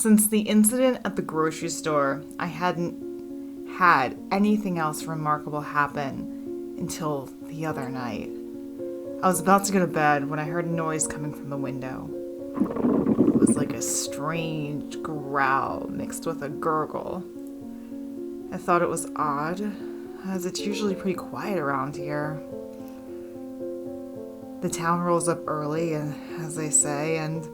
Since the incident at the grocery store, I hadn't had anything else remarkable happen until the other night. I was about to go to bed when I heard a noise coming from the window. It was like a strange growl mixed with a gurgle. I thought it was odd, as it's usually pretty quiet around here. The town rolls up early, as they say, and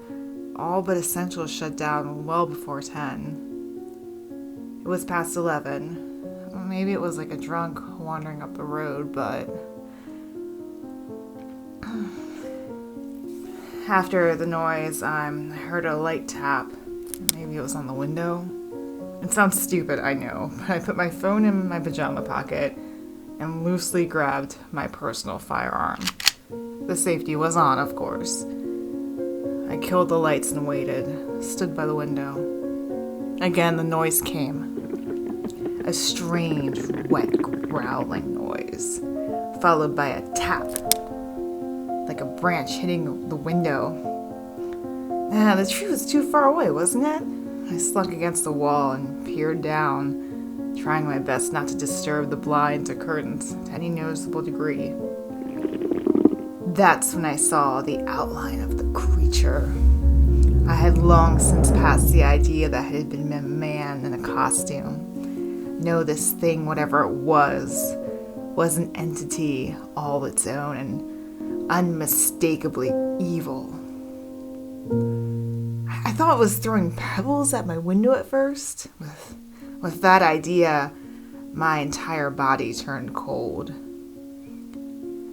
all but essentials shut down well before 10. It was past 11. Maybe it was like a drunk wandering up the road, but after the noise, I heard a light tap. Maybe it was on the window. It sounds stupid, I know, but I put my phone in my pajama pocket and loosely grabbed my personal firearm. The safety was on, of course. I killed the lights and waited, stood by the window. Again, the noise came. A strange, wet, growling noise, followed by a tap, like a branch hitting the window. The tree was too far away, wasn't it? I slunk against the wall and peered down, trying my best not to disturb the blinds or curtains to any noticeable degree. That's when I saw the outline of the creature. I had long since passed the idea that it had been a man in a costume. No, this thing, whatever it was an entity all its own and unmistakably evil. I thought it was throwing pebbles at my window at first. With that idea, my entire body turned cold.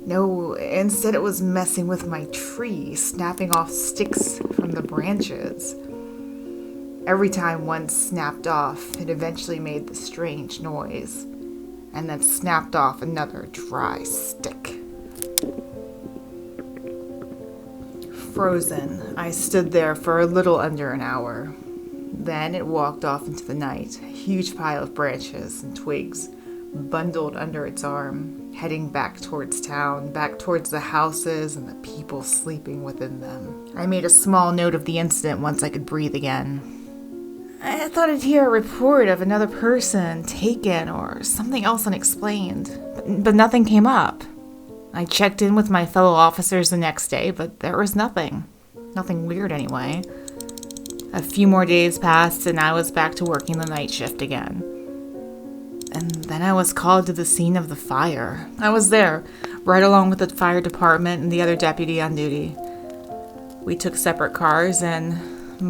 No, instead it was messing with my tree, snapping off sticks from the branches. Every time one snapped off, it eventually made the strange noise, and then snapped off another dry stick. Frozen, I stood there for a little under an hour. Then it walked off into the night, a huge pile of branches and twigs bundled under its arm, heading back towards town, back towards the houses and the people sleeping within them. I made a small note of the incident once I could breathe again. I thought I'd hear a report of another person taken or something else unexplained, but nothing came up. I checked in with my fellow officers the next day, but there was nothing. Nothing weird anyway. A few more days passed and I was back to working the night shift again. And then I was called to the scene of the fire. I was there, right along with the fire department and the other deputy on duty. We took separate cars and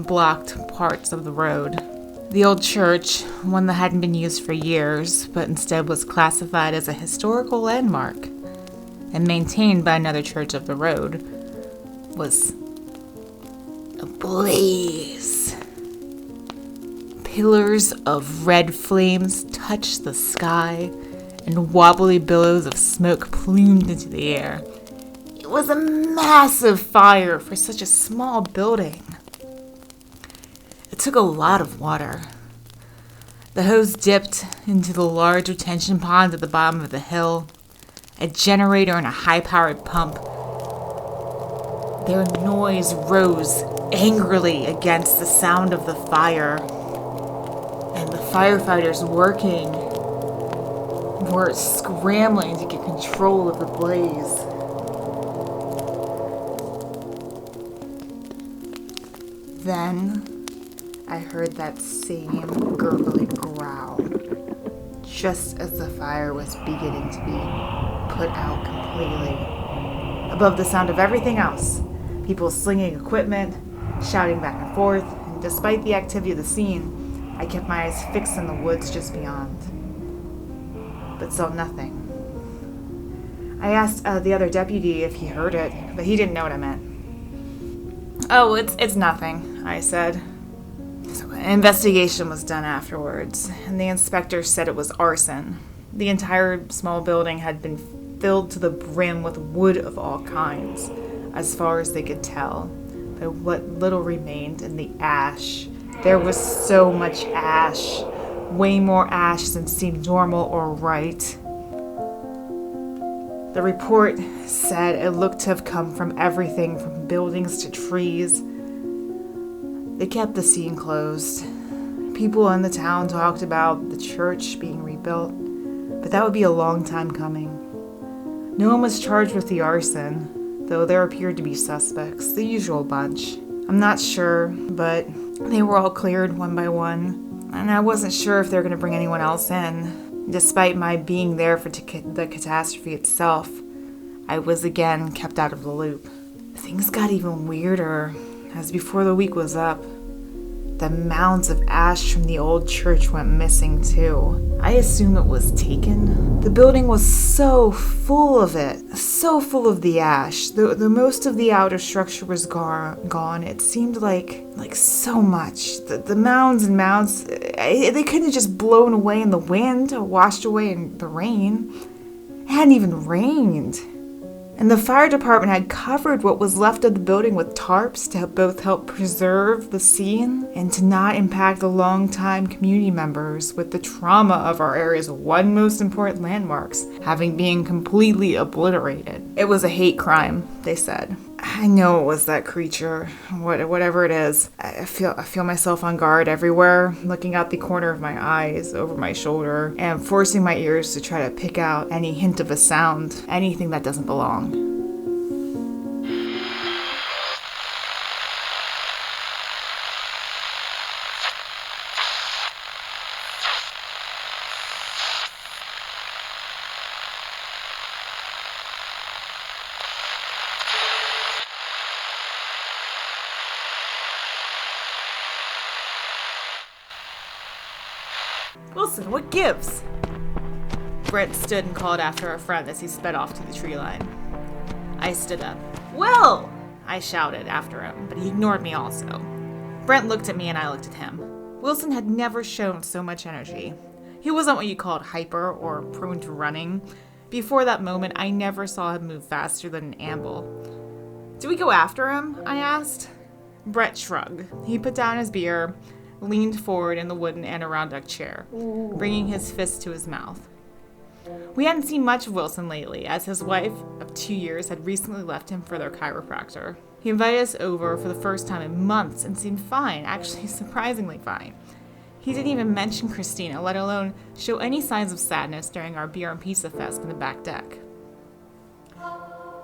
blocked parts of the road. The old church, one that hadn't been used for years, but instead was classified as a historical landmark and maintained by another church up the road, was ablaze. Pillars of red flames touched the sky, and wobbly billows of smoke plumed into the air. It was a massive fire for such a small building. It took a lot of water. The hose dipped into the large retention pond at the bottom of the hill, a generator and a high-powered pump. Their noise rose angrily against the sound of the fire, and the firefighters working were scrambling to get control of the blaze. Then I heard that same gurgling growl, just as the fire was beginning to be put out completely. Above the sound of everything else, people slinging equipment, shouting back and forth, and despite the activity of the scene, I kept my eyes fixed on the woods just beyond, but saw nothing. I asked the other deputy if he heard it, but he didn't know what I meant. "Oh, it's nothing," I said. So an investigation was done afterwards, and the inspector said it was arson. The entire small building had been filled to the brim with wood of all kinds, as far as they could tell, by what little remained in the ash. There was so much ash, way more ash than seemed normal or right. The report said it looked to have come from everything from buildings to trees. They kept the scene closed. People in the town talked about the church being rebuilt, but that would be a long time coming. No one was charged with the arson, though there appeared to be suspects, the usual bunch. I'm not sure, but they were all cleared one by one, and I wasn't sure if they were going to bring anyone else in. Despite my being there for the catastrophe itself, I was again kept out of the loop. Things got even weirder as before the week was up. The mounds of ash from the old church went missing too. I assume it was taken. The building was so full of it, so full of the ash. The most of the outer structure was gone. It seemed like so much. The mounds and mounds, they couldn't have just blown away in the wind or washed away in the rain. It hadn't even rained. And the fire department had covered what was left of the building with tarps to both help preserve the scene and to not impact the longtime community members with the trauma of our area's one most important landmarks having been completely obliterated. It was a hate crime, they said. I know it was that creature, whatever it is. I feel myself on guard everywhere, looking out the corner of my eyes, over my shoulder, and forcing my ears to try to pick out any hint of a sound, anything that doesn't belong. Wilson, what gives? Brent stood and called after a friend as he sped off to the tree line. I stood up. Will! I shouted after him, but he ignored me also. Brent looked at me and I looked at him. Wilson had never shown so much energy. He wasn't what you called hyper or prone to running. Before that moment, I never saw him move faster than an amble. Do we go after him? I asked. Brent shrugged. He put down his beer, leaned forward in the wooden Adirondack chair, bringing his fist to his mouth. We hadn't seen much of Wilson lately, as his wife of 2 years had recently left him for their chiropractor. He invited us over for the first time in months and seemed fine, actually surprisingly fine. He didn't even mention Christina, let alone show any signs of sadness during our beer and pizza fest in the back deck.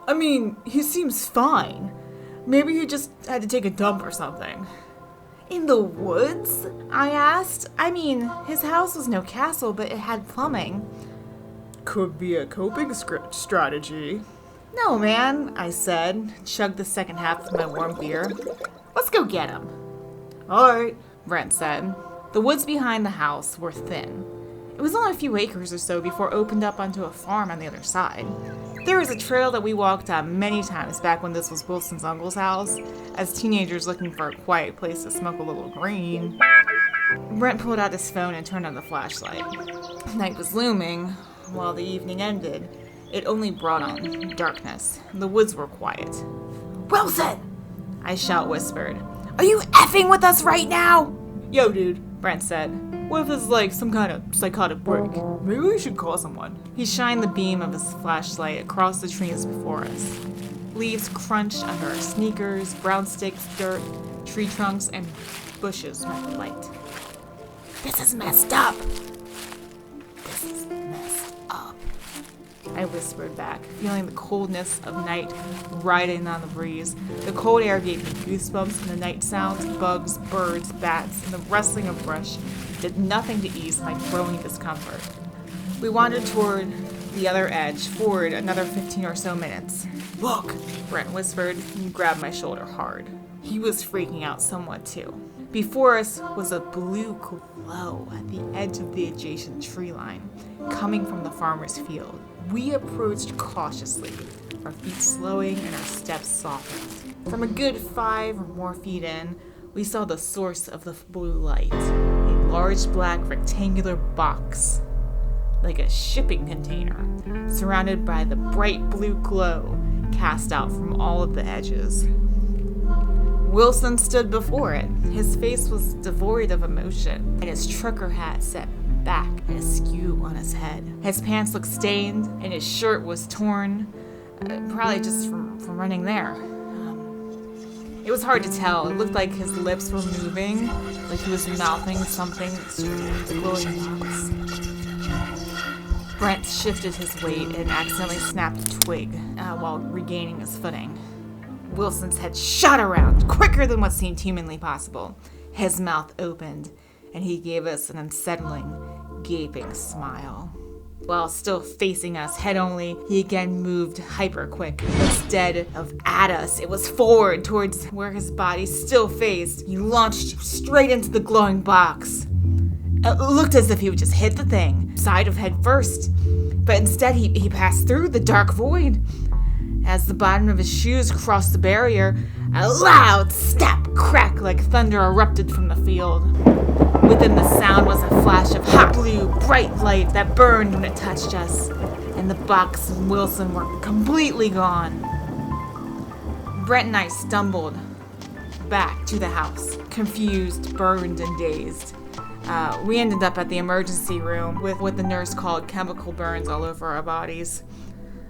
I mean, he seems fine. Maybe he just had to take a dump or something. In the woods? I asked. I mean, his house was no castle, but it had plumbing. Could be a coping strategy. No, man, I said, chugged the second half of my warm beer. Let's go get him. Alright, Brent said. The woods behind the house were thin. It was only a few acres or so before it opened up onto a farm on the other side. There was a trail that we walked on many times back when this was Wilson's uncle's house, as teenagers looking for a quiet place to smoke a little green. Brent pulled out his phone and turned on the flashlight. Night was looming. While the evening ended, it only brought on darkness. The woods were quiet. Wilson! I whispered. Are you effing with us right now? Yo, dude, Brent said. What if it's like some kind of psychotic break? Maybe we should call someone. He shined the beam of his flashlight across the trees before us. Leaves crunched under our sneakers, brown sticks, dirt, tree trunks, and bushes met the light. This is messed up. This is messed up. I whispered back, feeling the coldness of night riding on the breeze. The cold air gave me goosebumps, and the night sounds, bugs, birds, bats, and the rustling of brush did nothing to ease my growing discomfort. We wandered toward the other edge, forward another 15 or so minutes. Look, Brent whispered and grabbed my shoulder hard. He was freaking out somewhat too. Before us was a blue glow at the edge of the adjacent tree line, coming from the farmer's field. We approached cautiously, our feet slowing and our steps softened. From a good 5 or more feet in, we saw the source of the blue light, a large black rectangular box, like a shipping container, surrounded by the bright blue glow cast out from all of the edges. Wilson stood before it. His face was devoid of emotion, and his trucker hat set back and askew on his head. His pants looked stained, and his shirt was torn, probably just from running there. It was hard to tell. It looked like his lips were moving, like he was mouthing something straight into the glowing box. Brent shifted his weight and accidentally snapped a twig while regaining his footing. Wilson's head shot around, quicker than what seemed humanly possible. His mouth opened, and he gave us an unsettling, gaping smile. While still facing us head only, he again moved hyper quick. Instead of at us, it was forward towards where his body still faced. He launched straight into the glowing box. It looked as if he would just hit the thing, side of head first. But instead, he passed through the dark void. As the bottom of his shoes crossed the barrier, a loud snap crack like thunder erupted from the field. Within the sound was a flash of hot blue, bright light that burned when it touched us, and the box and Wilson were completely gone. Brent and I stumbled back to the house, confused, burned, and dazed. We ended up at the emergency room with what the nurse called chemical burns all over our bodies.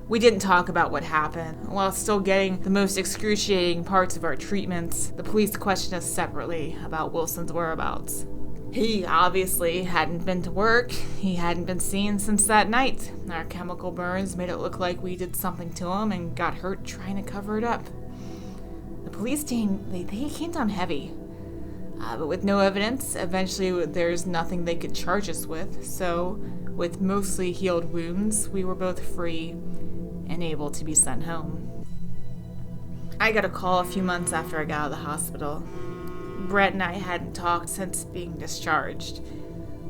We didn't talk about what happened. While still getting the most excruciating parts of our treatments, the police questioned us separately about Wilson's whereabouts. He obviously hadn't been to work. He hadn't been seen since that night. Our chemical burns made it look like we did something to him and got hurt trying to cover it up. The police team, they came down heavy. But with no evidence, eventually there's nothing they could charge us with. So, with mostly healed wounds, we were both free and able to be sent home. I got a call a few months after I got out of the hospital. Brett and I hadn't talked since being discharged.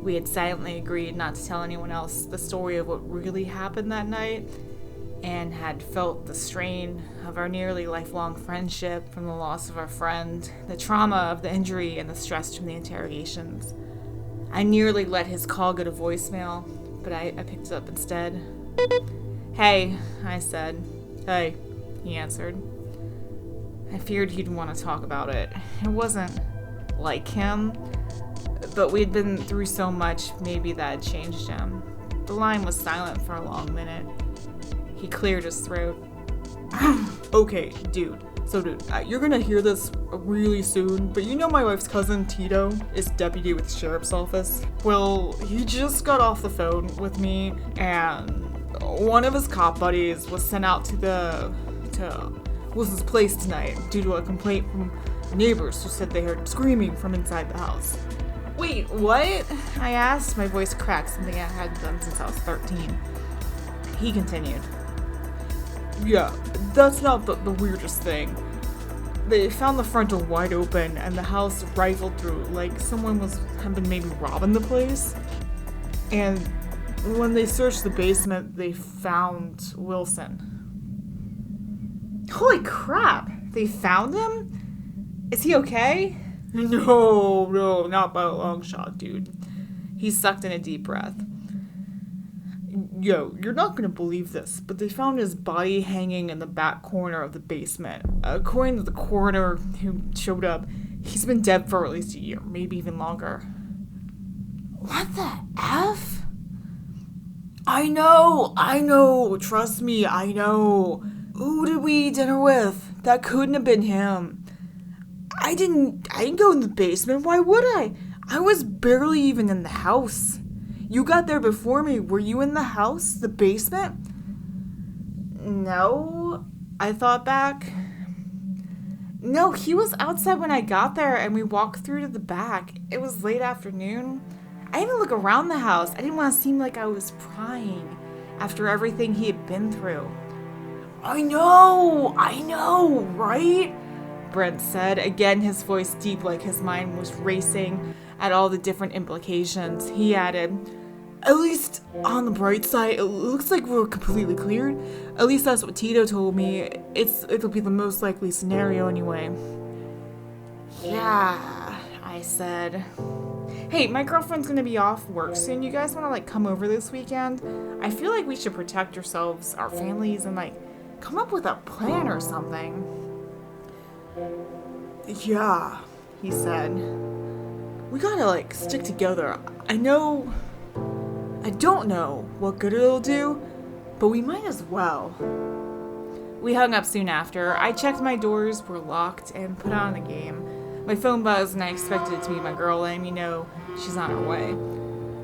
We had silently agreed not to tell anyone else the story of what really happened that night, and had felt the strain of our nearly lifelong friendship from the loss of our friend, the trauma of the injury, and the stress from the interrogations. I nearly let his call go to voicemail, but I picked it up instead. "Hey," I said. "Hey," he answered. I feared he'd want to talk about it. It wasn't like him, but we'd been through so much, maybe that had changed him. The line was silent for a long minute. He cleared his throat. "Okay, dude. So, you're gonna hear this really soon, but you know my wife's cousin, Tito, is deputy with the sheriff's office? Well, he just got off the phone with me, and one of his cop buddies was sent out to Wilson's place tonight due to a complaint from neighbors who said they heard screaming from inside the house." "Wait, what?" I asked, my voice cracked, something I hadn't done since I was 13. He continued. "Yeah, that's not the weirdest thing. They found the front door wide open and the house rifled through like someone had been maybe robbing the place. And when they searched the basement, they found Wilson." Holy crap! They found him? Is he okay? No, not by a long shot, dude. He sucked in a deep breath. "Yo, you're not gonna believe this, but they found his body hanging in the back corner of the basement. According to the coroner who showed up, he's been dead for at least a year, maybe even longer." What the F? I know, trust me, I know. Who did we eat dinner with? That couldn't have been him. I didn't go in the basement, why would I? I was barely even in the house. You got there before me. Were you in the house? The basement? No, I thought back. No, he was outside when I got there and we walked through to the back. It was late afternoon. I didn't look around the house. I didn't want to seem like I was prying after everything he had been through. I know, right? Brent said, again his voice deep like his mind was racing at all the different implications. He added, "At least on the bright side, it looks like we're completely cleared. At least that's what Tito told me. It'll be the most likely scenario anyway." "Yeah," I said. "Hey, my girlfriend's gonna be off work soon. You guys wanna come over this weekend? I feel like we should protect ourselves, our families, and come up with a plan or something." "Yeah," he said. "We gotta stick together. I don't know what good it'll do, but we might as well." We hung up soon after. I checked my doors were locked and put on the game. My phone buzzed and I expected it to be my girl, and she's on her way.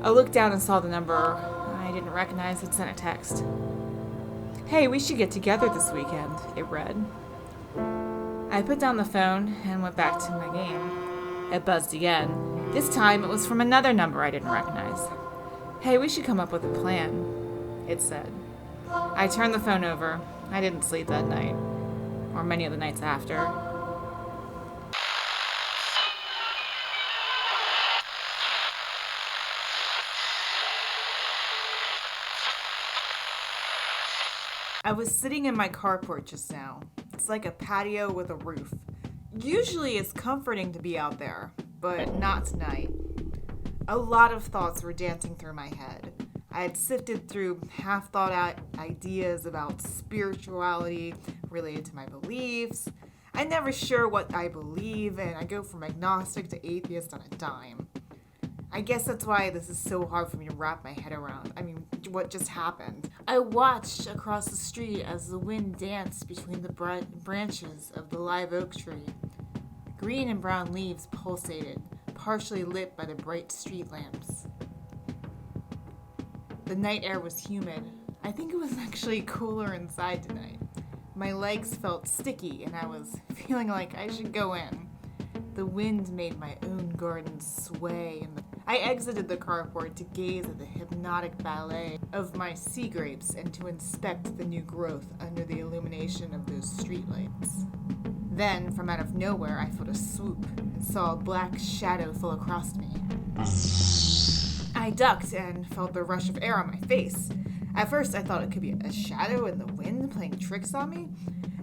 I looked down and saw the number I didn't recognize had sent a text. "Hey, we should get together this weekend," it read. I put down the phone and went back to my game. It buzzed again. This time it was from another number I didn't recognize. "Hey, we should come up with a plan," it said. I turned the phone over. I didn't sleep that night, or many of the nights after. I was sitting in my carport just now. It's like a patio with a roof. Usually it's comforting to be out there, but not tonight. A lot of thoughts were dancing through my head. I had sifted through half-thought-out ideas about spirituality related to my beliefs. I'm never sure what I believe, and I go from agnostic to atheist on a dime. I guess that's why this is so hard for me to wrap my head around. What just happened? I watched across the street as the wind danced between the branches of the live oak tree. Green and brown leaves pulsated, partially lit by the bright street lamps. The night air was humid. I think it was actually cooler inside tonight. My legs felt sticky and I was feeling like I should go in. The wind made my own garden sway, and I exited the carport to gaze at the hypnotic ballet of my sea grapes and to inspect the new growth under the illumination of those streetlights. Then, from out of nowhere, I felt a swoop and saw a black shadow fall across me. I ducked and felt the rush of air on my face. At first, I thought it could be a shadow in the wind playing tricks on me.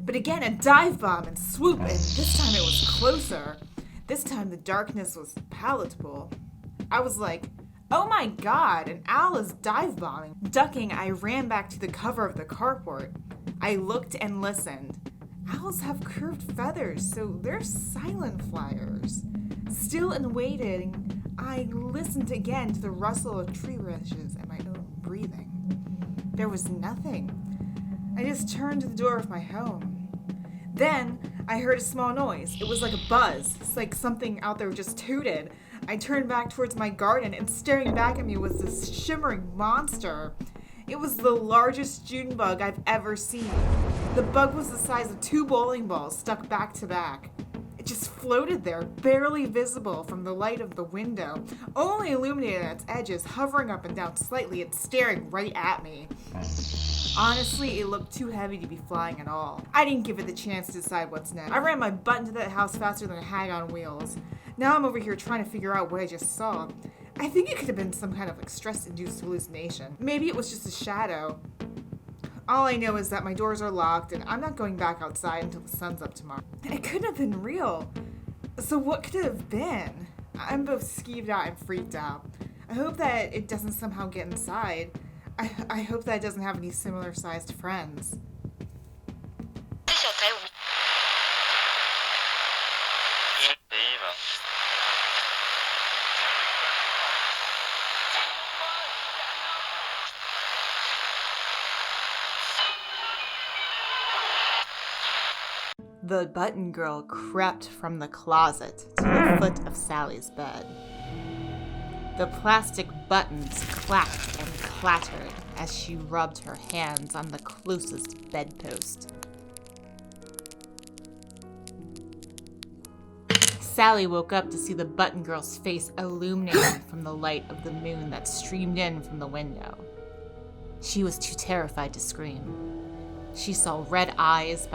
But again, a dive bomb and swoop, and this time it was closer. This time the darkness was palatable. I was like, oh my god, an owl is dive bombing. Ducking, I ran back to the cover of the carport. I looked and listened. Owls have curved feathers, so they're silent flyers. Still and waiting, I listened again to the rustle of tree branches and my own breathing. There was nothing. I just turned to the door of my home. Then I heard a small noise. It was like a buzz. It's like something out there just tooted. I turned back towards my garden, and staring back at me was this shimmering monster. It was the largest June bug I've ever seen. The bug was the size of 2 bowling balls stuck back to back. It just floated there, barely visible from the light of the window, only illuminated at its edges, hovering up and down slightly and staring right at me. Honestly, it looked too heavy to be flying at all. I didn't give it the chance to decide what's next. I ran my butt into that house faster than a hag on wheels. Now I'm over here trying to figure out what I just saw. I think it could have been some kind of stress-induced hallucination. Maybe it was just a shadow. All I know is that my doors are locked and I'm not going back outside until the sun's up tomorrow. It couldn't have been real. So what could it have been? I'm both skeeved out and freaked out. I hope that it doesn't somehow get inside. I hope that it doesn't have any similar-sized friends. The button girl crept from the closet to the foot of Sally's bed. The plastic buttons clacked and clattered as she rubbed her hands on the closest bedpost. Sally woke up to see the button girl's face illuminated from the light of the moon that streamed in from the window. She was too terrified to scream. She saw red eyes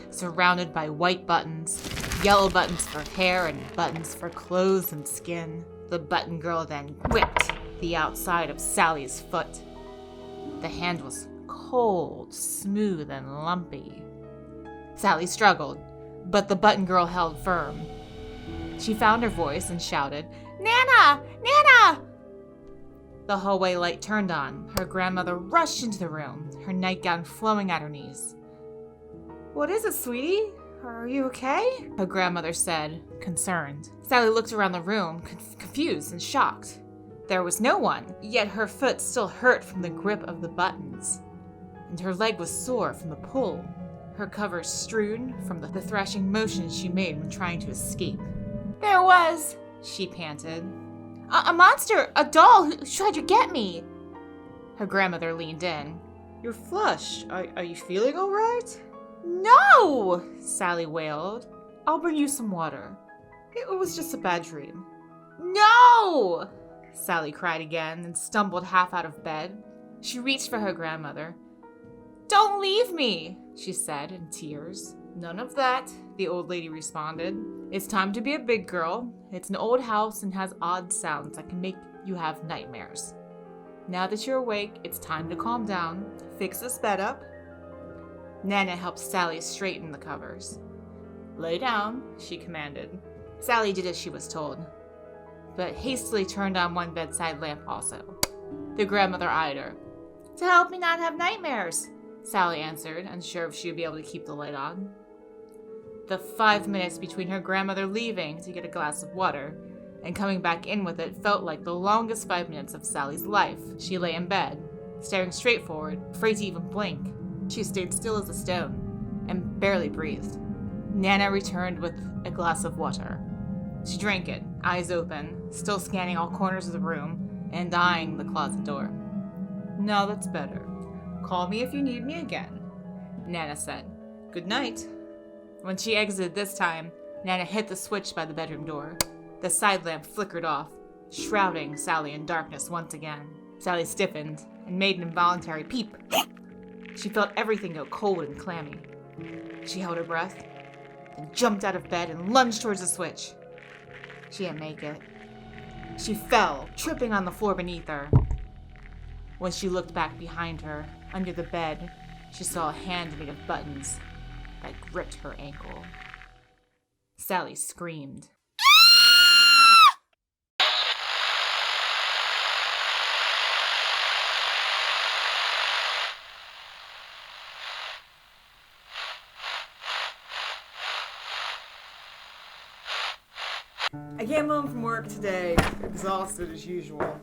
surrounded by white buttons, yellow buttons for hair and buttons for clothes and skin. The button girl then whipped the outside of Sally's foot. The hand was cold, smooth, and lumpy. Sally struggled, but the button girl held firm. She found her voice and shouted, "Nana! Nana!" The hallway light turned on. Her grandmother rushed into the room, her nightgown flowing at her knees. "What is it, sweetie? Are you okay?" her grandmother said, concerned. Sally looked around the room, confused and shocked. There was no one, yet her foot still hurt from the grip of the buttons, and her leg was sore from the pull. her covers strewn from the thrashing motions she made when trying to escape. "There was," she panted. A monster, a doll who tried to get me." Her grandmother leaned in. "You're flushed. Are you feeling all right?" "No!" Sally wailed. "I'll bring you some water. It was just a bad dream." "No!" Sally cried again and stumbled half out of bed. She reached for her grandmother. "Don't leave me," she said in tears. "None of that," the old lady responded. "It's time to be a big girl. It's an old house and has odd sounds that can make you have nightmares. Now that you're awake, it's time to calm down. Fix this bed up." Nana helped Sally straighten the covers. "Lay down," she commanded. Sally did as she was told, but hastily turned on one bedside lamp also. The grandmother eyed her. "To help me not have nightmares," Sally answered, unsure if she would be able to keep the light on. The 5 minutes between her grandmother leaving to get a glass of water and coming back in with it felt like the longest 5 minutes of Sally's life. She lay in bed, staring straight forward, afraid to even blink. She stayed still as a stone and barely breathed. Nana returned with a glass of water. She drank it, eyes open, still scanning all corners of the room and eyeing the closet door. "Now that's better. Call me if you need me again," Nana said. "Good night." When she exited this time, Nana hit the switch by the bedroom door. The side lamp flickered off, shrouding Sally in darkness once again. Sally stiffened and made an involuntary peep. She felt everything go cold and clammy. She held her breath, then jumped out of bed and lunged towards the switch. She didn't make it. She fell, tripping on the floor beneath her. When she looked back behind her, under the bed, she saw a hand made of buttons that gripped her ankle. Sally screamed. I came home from work today, exhausted as usual.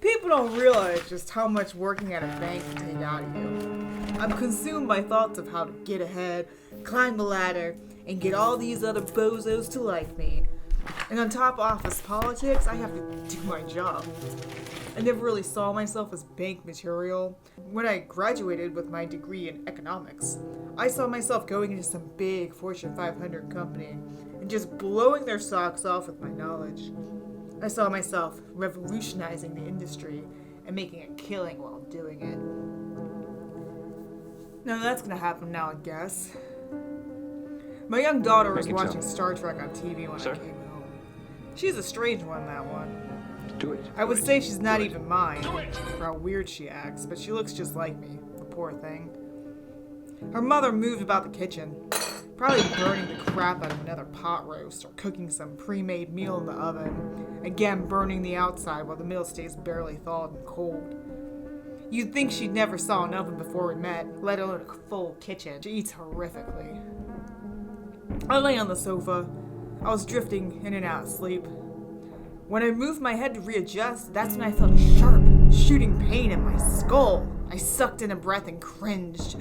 People don't realize just how much working at a bank can take out of you. I'm consumed by thoughts of how to get ahead, climb the ladder, and get all these other bozos to like me. And on top of office politics, I have to do my job. I never really saw myself as bank material. When I graduated with my degree in economics, I saw myself going into some big Fortune 500 company and just blowing their socks off with my knowledge. I saw myself revolutionizing the industry and making a killing while doing it. Now that's gonna happen now, I guess. My young daughter was watching Star Trek on TV when I came home. She's a strange one, that one. Do it. I would say she's not even mine, for how weird she acts, but she looks just like me, the poor thing. Her mother moved about the kitchen, probably burning the crap out of another pot roast or cooking some pre-made meal in the oven, again burning the outside while the meal stays barely thawed and cold. You'd think she'd never saw an oven before we met, let alone a full kitchen. She eats horrifically. I lay on the sofa. I was drifting in and out of sleep. When I moved my head to readjust, that's when I felt a sharp, shooting pain in my skull. I sucked in a breath and cringed.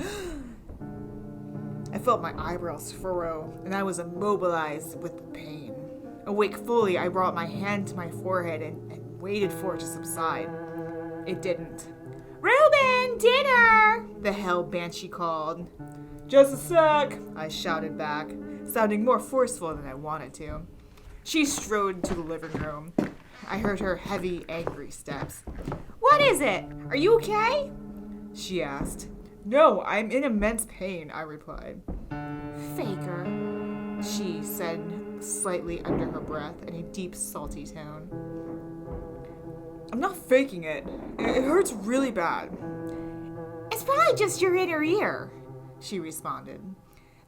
I felt my eyebrows furrow, and I was immobilized with the pain. Awake fully, I brought my hand to my forehead and waited for it to subside. It didn't. "Reuben, dinner!" the hell banshee called. "Just a sec," I shouted back, sounding more forceful than I wanted to. She strode to the living room. I heard her heavy, angry steps. "What is it? Are you okay?" she asked. "No, I'm in immense pain," I replied. "Faker," she said slightly under her breath in a deep, salty tone. "I'm not faking it. It hurts really bad." "It's probably just your inner ear," she responded.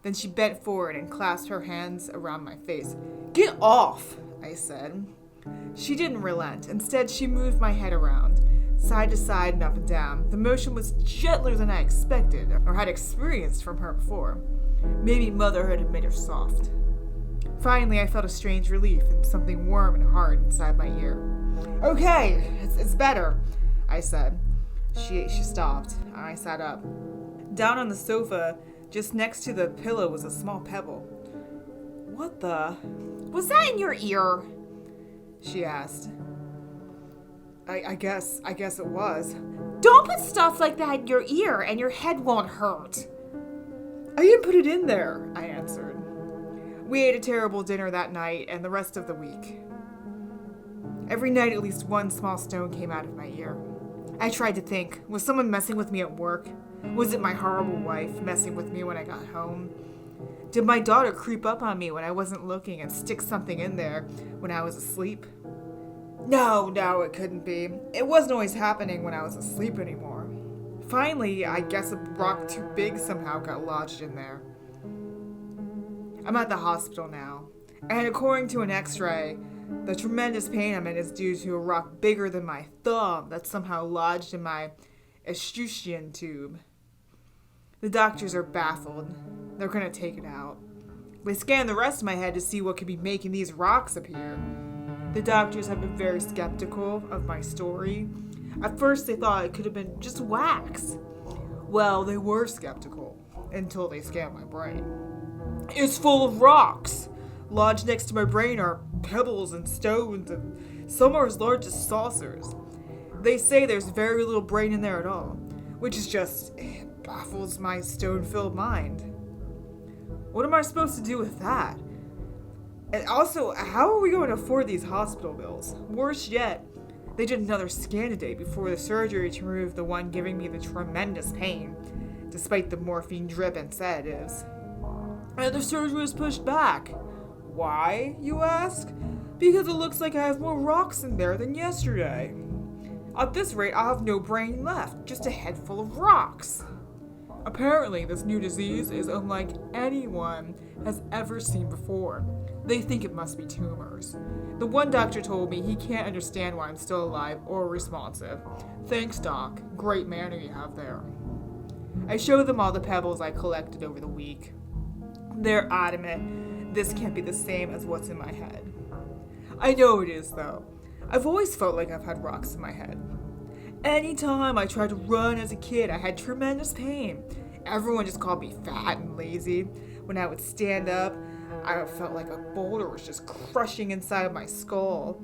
Then she bent forward and clasped her hands around my face. "Get off," I said. She didn't relent. Instead, she moved my head around, side to side and up and down. The motion was gentler than I expected or had experienced from her before. Maybe motherhood had made her soft. Finally, I felt a strange relief and something warm and hard inside my ear. "Okay, it's better," I said. She stopped, and I sat up. Down on the sofa, Just next to the pillow was a small pebble. "What the?" "Was that in your ear?" she asked. I guess it was. "Don't put stuff like that in your ear and your head won't hurt." "I didn't put it in there," I answered. We ate a terrible dinner that night and the rest of the week. Every night at least one small stone came out of my ear. I tried to think, was someone messing with me at work? Was it my horrible wife messing with me when I got home? Did my daughter creep up on me when I wasn't looking and stick something in there when I was asleep? No, it couldn't be. It wasn't always happening when I was asleep anymore. Finally, I guess a rock too big somehow got lodged in there. I'm at the hospital now, and according to an x-ray, the tremendous pain I'm in is due to a rock bigger than my thumb that's somehow lodged in my escutcheon tube. The doctors are baffled. They're gonna take it out. They scan the rest of my head to see what could be making these rocks appear. The doctors have been very skeptical of my story. At first they thought it could have been just wax. Well, they were skeptical until they scanned my brain. It's full of rocks. Lodged next to my brain are pebbles and stones, and some are as large as saucers. They say there's very little brain in there at all, which is just baffles my stone-filled mind. What am I supposed to do with that? And also, how are we going to afford these hospital bills? Worse yet, they did another scan today before the surgery to remove the one giving me the tremendous pain, despite the morphine drip and sedatives. And the surgery was pushed back. Why, you ask? Because it looks like I have more rocks in there than yesterday. At this rate, I'll have no brain left, just a head full of rocks. Apparently, this new disease is unlike anyone has ever seen before. They think it must be tumors. The one doctor told me he can't understand why I'm still alive or responsive. Thanks, Doc. Great manner you have there. I showed them all the pebbles I collected over the week. They're adamant this can't be the same as what's in my head. I know it is, though. I've always felt like I've had rocks in my head. Anytime I tried to run as a kid, I had tremendous pain. Everyone just called me fat and lazy. When I would stand up, I felt like a boulder was just crushing inside of my skull.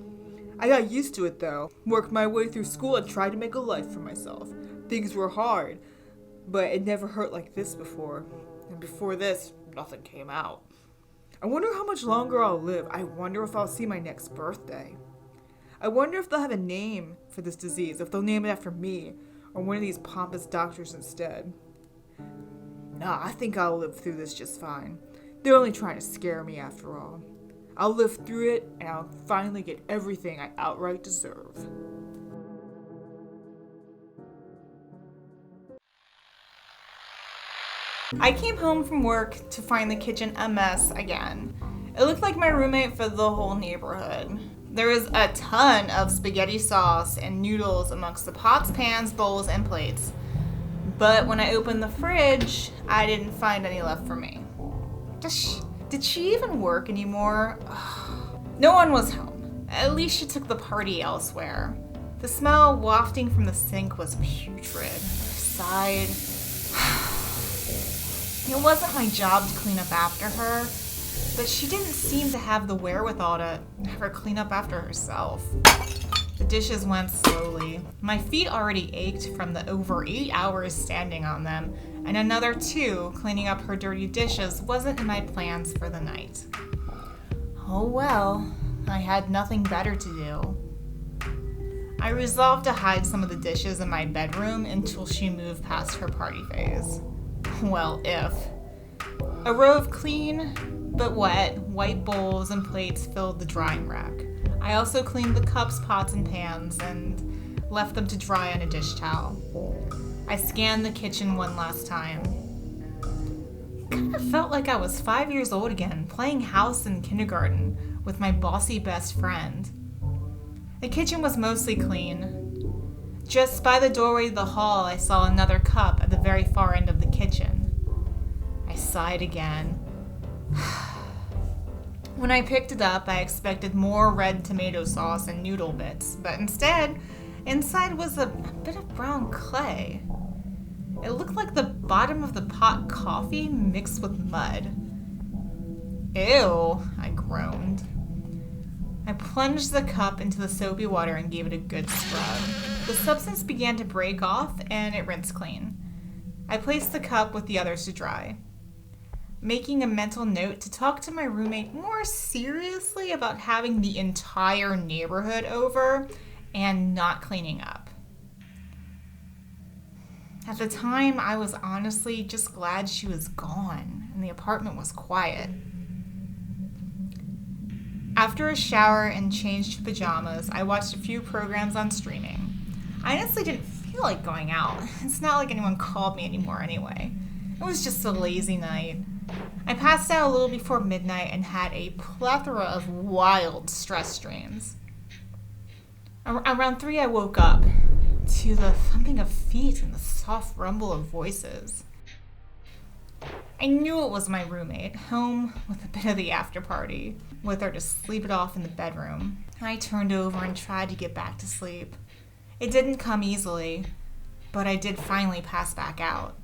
I got used to it, though. Worked my way through school and tried to make a life for myself. Things were hard, but it never hurt like this before. And before this, nothing came out. I wonder how much longer I'll live. I wonder if I'll see my next birthday. I wonder if they'll have a name for this disease, if they'll name it after me, or one of these pompous doctors instead. Nah, I think I'll live through this just fine. They're only trying to scare me after all. I'll live through it, and I'll finally get everything I outright deserve. I came home from work to find the kitchen a mess again. It looked like my roommate for the whole neighborhood. There was a ton of spaghetti sauce and noodles amongst the pots, pans, bowls, and plates. But when I opened the fridge, I didn't find any left for me. Did she even work anymore? No one was home. At least she took the party elsewhere. The smell wafting from the sink was putrid. I sighed. It wasn't my job to clean up after her, but she didn't seem to have the wherewithal to ever clean up after herself. The dishes went slowly. My feet already ached from the over 8 hours standing on them, and another 2 cleaning up her dirty dishes wasn't in my plans for the night. Oh well, I had nothing better to do. I resolved to hide some of the dishes in my bedroom until she moved past her party phase. Well, if. A row of clean but wet white bowls and plates filled the drying rack. I also cleaned the cups, pots, and pans and left them to dry on a dish towel. I scanned the kitchen one last time. Kind of felt like I was 5 years old again, playing house in kindergarten with my bossy best friend. The kitchen was mostly clean. Just by the doorway to the hall, I saw another cup at the very far end of the kitchen. I sighed again. When I picked it up, I expected more red tomato sauce and noodle bits, but instead, inside was a bit of brown clay. It looked like the bottom of the pot coffee mixed with mud. Ew, I groaned. I plunged the cup into the soapy water and gave it a good scrub. The substance began to break off and it rinsed clean. I placed the cup with the others to dry, making a mental note to talk to my roommate more seriously about having the entire neighborhood over and not cleaning up. At the time, I was honestly just glad she was gone and the apartment was quiet. After a shower and changed to pajamas, I watched a few programs on streaming. I honestly didn't feel like going out. It's not like anyone called me anymore anyway. It was just a lazy night. I passed out a little before midnight and had a plethora of wild stress dreams. Around 3, I woke up to the thumping of feet and the soft rumble of voices. I knew it was my roommate, home with a bit of the after party, with her to sleep it off in the bedroom. I turned over and tried to get back to sleep. It didn't come easily, but I did finally pass back out.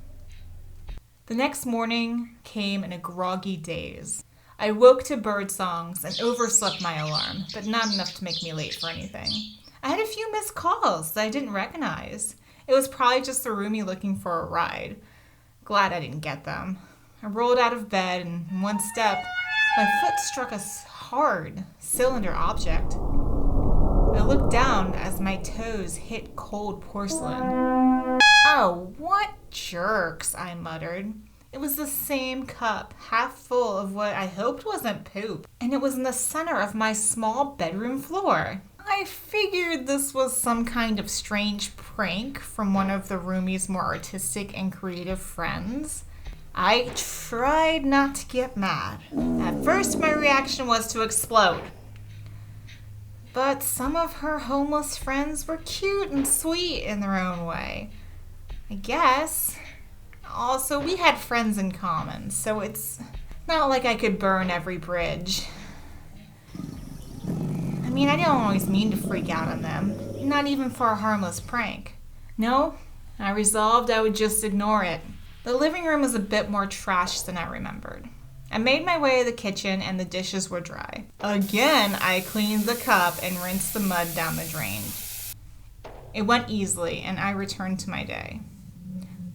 The next morning came in a groggy daze. I woke to bird songs and overslept my alarm, but not enough to make me late for anything. I had a few missed calls that I didn't recognize. It was probably just the roomie looking for a ride. Glad I didn't get them. I rolled out of bed and in one step, my foot struck a hard cylinder object. I looked down as my toes hit cold porcelain. Oh, what jerks, I muttered. It was the same cup, half full of what I hoped wasn't poop, and it was in the center of my small bedroom floor. I figured this was some kind of strange prank from one of the roomie's more artistic and creative friends. I tried not to get mad. At first, my reaction was to explode. But some of her homeless friends were cute and sweet in their own way, I guess. Also, we had friends in common, so it's not like I could burn every bridge. I mean, I didn't always mean to freak out on them, not even for a harmless prank. No, I resolved I would just ignore it. The living room was a bit more trashed than I remembered. I made my way to the kitchen and the dishes were dry. Again, I cleaned the cup and rinsed the mud down the drain. It went easily and I returned to my day.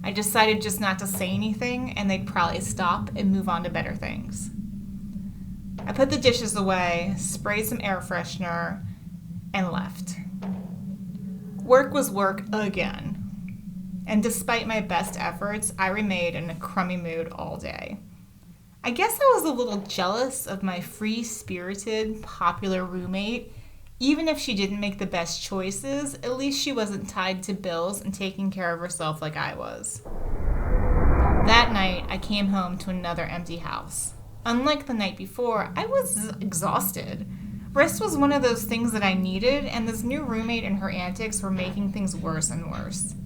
I decided just not to say anything and they'd probably stop and move on to better things. I put the dishes away, sprayed some air freshener, and left. Work was work again. And despite my best efforts, I remained in a crummy mood all day. I guess I was a little jealous of my free-spirited, popular roommate. Even if she didn't make the best choices, at least she wasn't tied to bills and taking care of herself like I was. That night, I came home to another empty house. Unlike the night before, I was exhausted. Rest was one of those things that I needed, and this new roommate and her antics were making things worse and worse.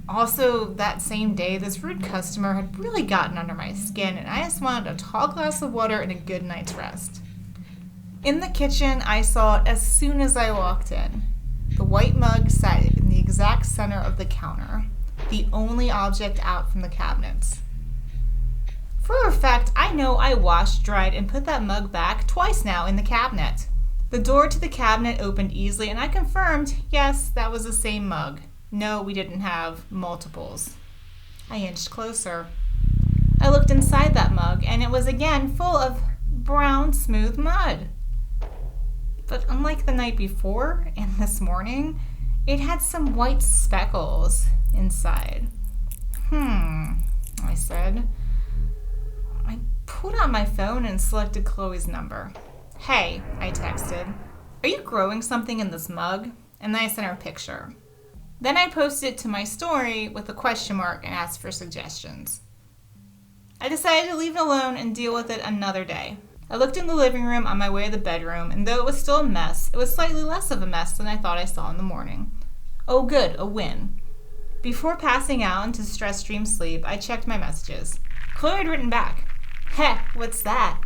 Also, that same day, this rude customer had really gotten under my skin, and I just wanted a tall glass of water and a good night's rest. In the kitchen, I saw it as soon as I walked in. The white mug sat in the exact center of the counter, the only object out from the cabinets. For a fact, I know I washed, dried, and put that mug back twice now in the cabinet. The door to the cabinet opened easily, and I confirmed, yes, that was the same mug. No, we didn't have multiples. I inched closer. I looked inside that mug, and it was again full of brown, smooth mud. But unlike the night before and this morning, it had some white speckles inside. I said. I pulled out my phone and selected Chloe's number. Hey, I texted. Are you growing something in this mug? And then I sent her a picture. Then I posted it to my story with a question mark and asked for suggestions. I decided to leave it alone and deal with it another day. I looked in the living room on my way to the bedroom, and though it was still a mess, it was slightly less of a mess than I thought I saw in the morning. Oh good, a win. Before passing out into stress-dream sleep, I checked my messages. Chloe had written back, "Heh, what's that?"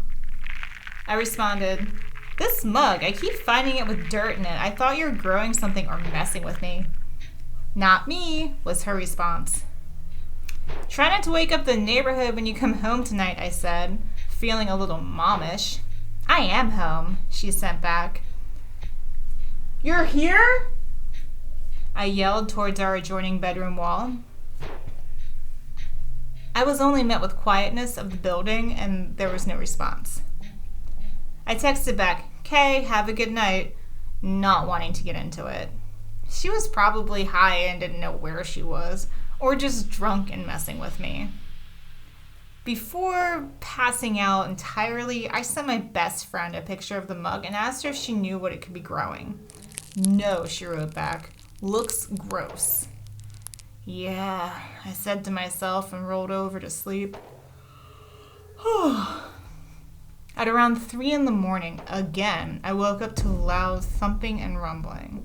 I responded, "This mug, I keep finding it with dirt in it. I thought you were growing something or messing with me." "Not me," was her response. Try not to wake up the neighborhood when you come home tonight, I said, feeling a little mommish. I am home, she sent back. You're here? I yelled towards our adjoining bedroom wall. I was only met with quietness of the building, and there was no response. I texted back, "Okay, have a good night," not wanting to get into it. She was probably high and didn't know where she was, or just drunk and messing with me. Before passing out entirely, I sent my best friend a picture of the mug and asked her if she knew what it could be growing. "No," she wrote back. "Looks gross." Yeah, I said to myself and rolled over to sleep. At around 3 a.m, again, I woke up to loud thumping and rumbling.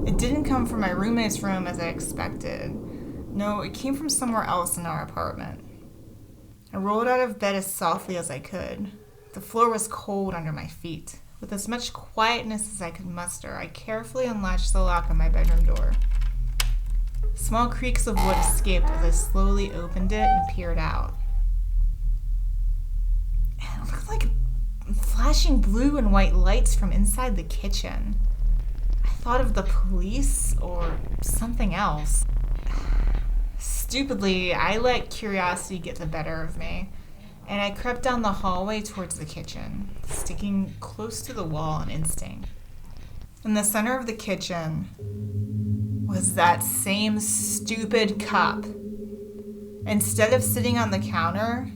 It didn't come from my roommate's room as I expected. No, it came from somewhere else in our apartment. I rolled out of bed as softly as I could. The floor was cold under my feet. With as much quietness as I could muster, I carefully unlatched the lock on my bedroom door. Small creaks of wood escaped as I slowly opened it and peered out. It looked like flashing blue and white lights from inside the kitchen. I thought of the police or something else. Stupidly, I let curiosity get the better of me, and I crept down the hallway towards the kitchen, sticking close to the wall on instinct. In the center of the kitchen was that same stupid cup. Instead of sitting on the counter,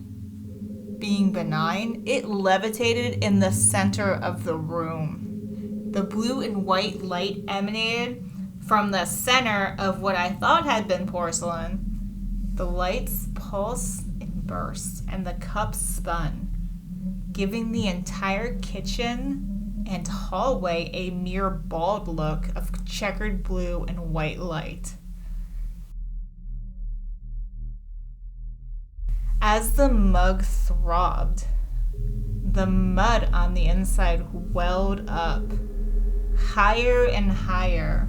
being benign, it levitated in the center of the room. The blue and white light emanated from the center of what I thought had been porcelain. The lights pulsed and burst, and the cup spun, giving the entire kitchen and hallway a mere bald look of checkered blue and white light. As the mug throbbed, the mud on the inside welled up, higher and higher.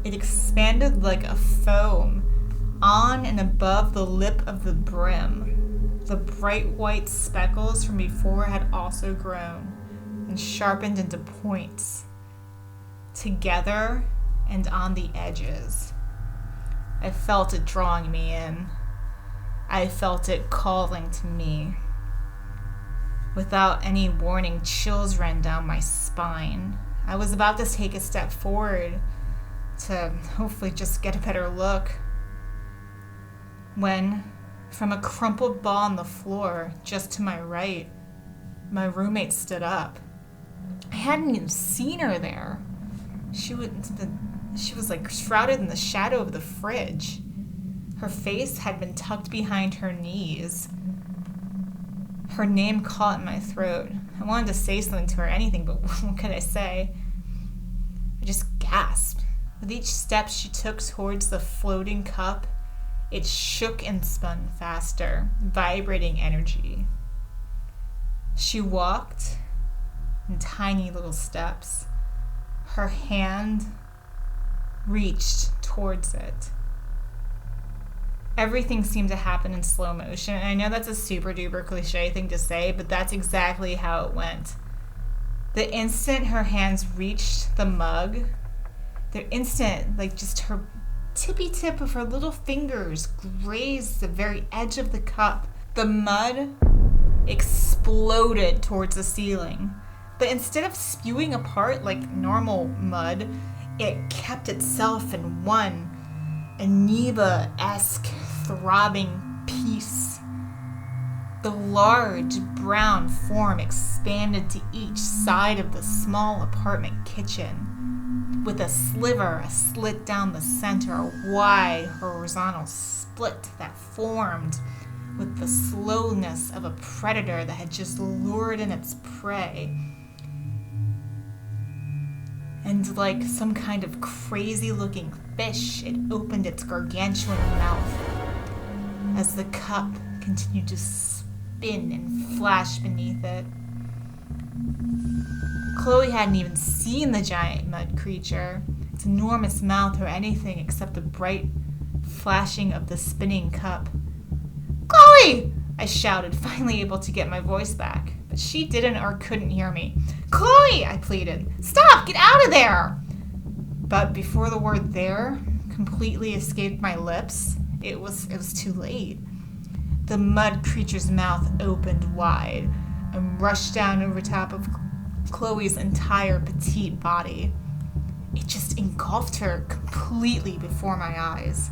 It expanded like a foam on and above the lip of the brim. The bright white speckles from before had also grown and sharpened into points, together and on the edges. I felt it drawing me in. I felt it calling to me. Without any warning, chills ran down my spine. I was about to take a step forward to hopefully just get a better look, when, from a crumpled ball on the floor just to my right, my roommate stood up. I hadn't even seen her there. She was like shrouded in the shadow of the fridge. Her face had been tucked behind her knees. Her name caught in my throat. I wanted to say something to her, anything, but what could I say? I just gasped. With each step she took towards the floating cup, it shook and spun faster, vibrating energy. She walked in tiny little steps. Her hand reached towards it. Everything seemed to happen in slow motion, and I know that's a super duper cliche thing to say, but that's exactly how it went. The instant her hands reached the mug, the instant, like just her tippy tip of her little fingers grazed the very edge of the cup, the mud exploded towards the ceiling. But instead of spewing apart like normal mud, it kept itself in one amoeba-esque throbbing piece. The large brown form expanded to each side of the small apartment kitchen, with a slit down the center, a wide horizontal split that formed with the slowness of a predator that had just lured in its prey. And like some kind of crazy-looking fish, it opened its gargantuan mouth as the cup continued to spin and flash beneath it. Chloe hadn't even seen the giant mud creature, its enormous mouth, or anything except the bright flashing of the spinning cup. "Chloe!" I shouted, finally able to get my voice back. But she didn't or couldn't hear me. "Chloe!" I pleaded. "Stop! Get out of there!" But before the word "there" completely escaped my lips, it was too late. The mud creature's mouth opened wide and rushed down over top of Chloe's entire petite body. It just engulfed her completely before my eyes.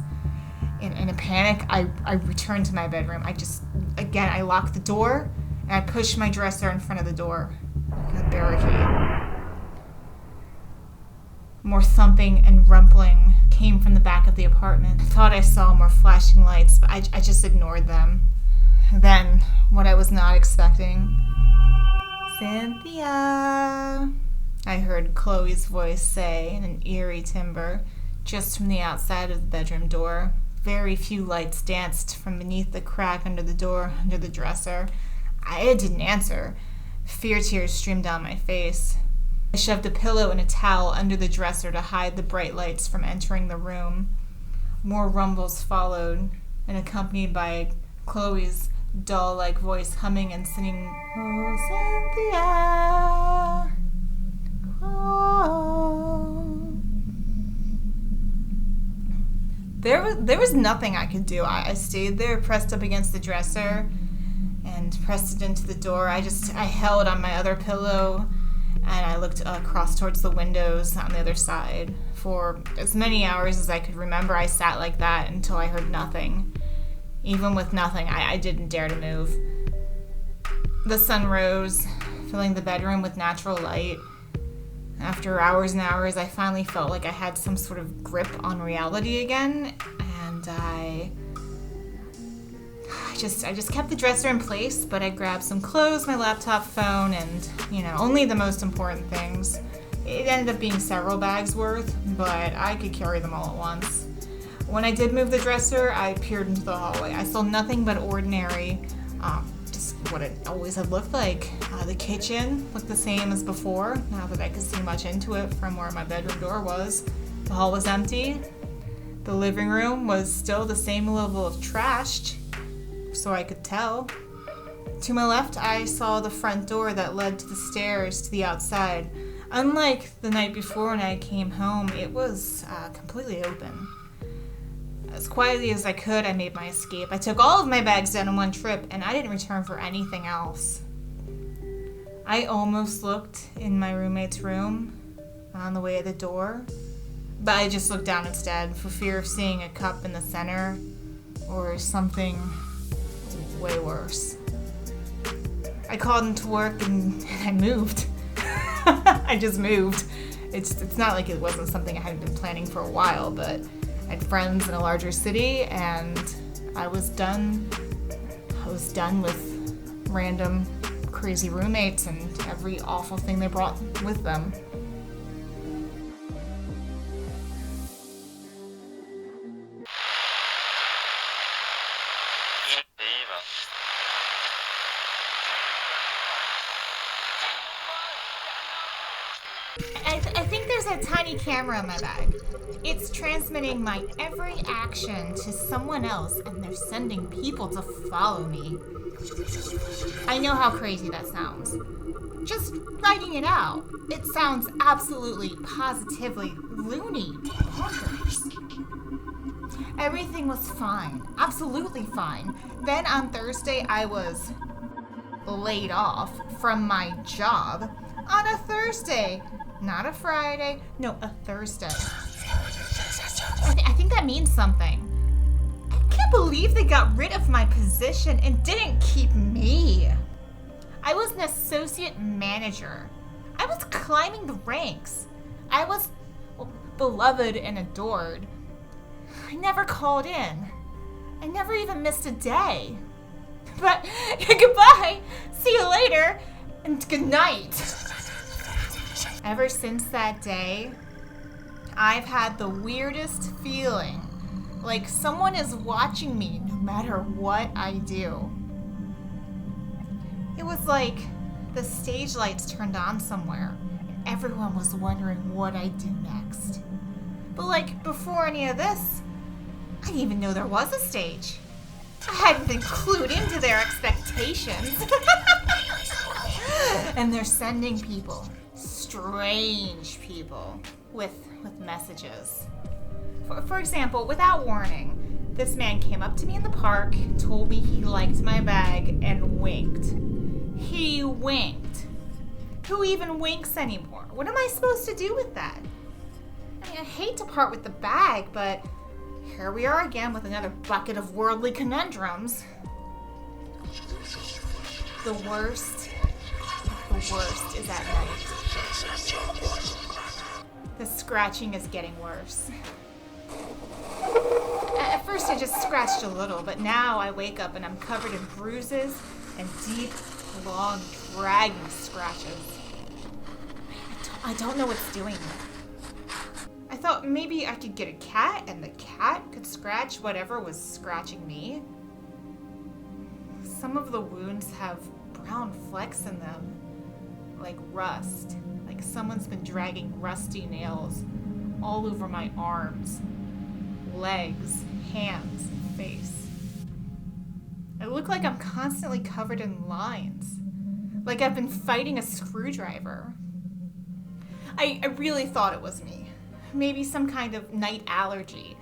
In a panic, I returned to my bedroom. I locked the door, and I pushed my dresser in front of the door, like a barricade. More thumping and rumpling came from the back of the apartment. I thought I saw more flashing lights, but I just ignored them. Then, what I was not expecting... "Cynthia," I heard Chloe's voice say in an eerie timbre, just from the outside of the bedroom door. Very few lights danced from beneath the crack under the door, under the dresser. I didn't answer. Fear tears streamed down my face. I shoved a pillow and a towel under the dresser to hide the bright lights from entering the room. More rumbles followed, and accompanied by Chloe's doll-like voice humming and singing, "Oh, Cynthia, oh." There was nothing I could do. I stayed there, pressed up against the dresser, and pressed it into the door. I held on my other pillow, and I looked across towards the windows on the other side. For as many hours as I could remember, I sat like that until I heard nothing. Even with nothing, I didn't dare to move. The sun rose, filling the bedroom with natural light. After hours and hours, I finally felt like I had some sort of grip on reality again, and I just kept the dresser in place, but I grabbed some clothes, my laptop, phone, and, only the most important things. It ended up being several bags worth, but I could carry them all at once. When I did move the dresser, I peered into the hallway. I saw nothing but ordinary, just what it always had looked like. The kitchen looked the same as before, now that I could see much into it from where my bedroom door was. The hall was empty. The living room was still the same level of trashed, so I could tell. To my left, I saw the front door that led to the stairs to the outside. Unlike the night before when I came home, it was completely open. As quietly as I could, I made my escape. I took all of my bags down in one trip, and I didn't return for anything else. I almost looked in my roommate's room on the way to the door, but I just looked down instead for fear of seeing a cup in the center or something way worse. I called into work and I moved. I just moved. It's not like it wasn't something I hadn't been planning for a while, but I had friends in a larger city, and I was done. I was done with random crazy roommates and every awful thing they brought with them. I think there's a tiny camera in my bag. It's transmitting my every action to someone else, and they're sending people to follow me. I know how crazy that sounds. Just writing it out, it sounds absolutely, positively loony bonkers. Everything was fine, absolutely fine. Then on Thursday, I was laid off from my job on a Thursday. Not a Friday, no, a Thursday. I think that means something. I can't believe they got rid of my position and didn't keep me. I was an associate manager. I was climbing the ranks. I was beloved and adored. I never called in. I never even missed a day. But goodbye, see you later, and good night. Ever since that day, I've had the weirdest feeling, like someone is watching me no matter what I do. It was like the stage lights turned on somewhere, and everyone was wondering what I'd do next. But before any of this, I didn't even know there was a stage. I hadn't been clued into their expectations. And they're sending people, strange people, with messages. For example, without warning, this man came up to me in the park, told me he liked my bag, and winked. He winked. Who even winks anymore? What am I supposed to do with that? I mean, I hate to part with the bag, but here we are again with another bucket of worldly conundrums. The worst is at night. The scratching is getting worse. At first I just scratched a little, but now I wake up and I'm covered in bruises and deep, long, dragging scratches. I don't know what's doing it. I thought maybe I could get a cat and the cat could scratch whatever was scratching me. Some of the wounds have brown flecks in them, like rust, like someone's been dragging rusty nails all over my arms, legs, hands, and face. I look like I'm constantly covered in lines, like I've been fighting a screwdriver. I really thought it was me. Maybe some kind of night allergy.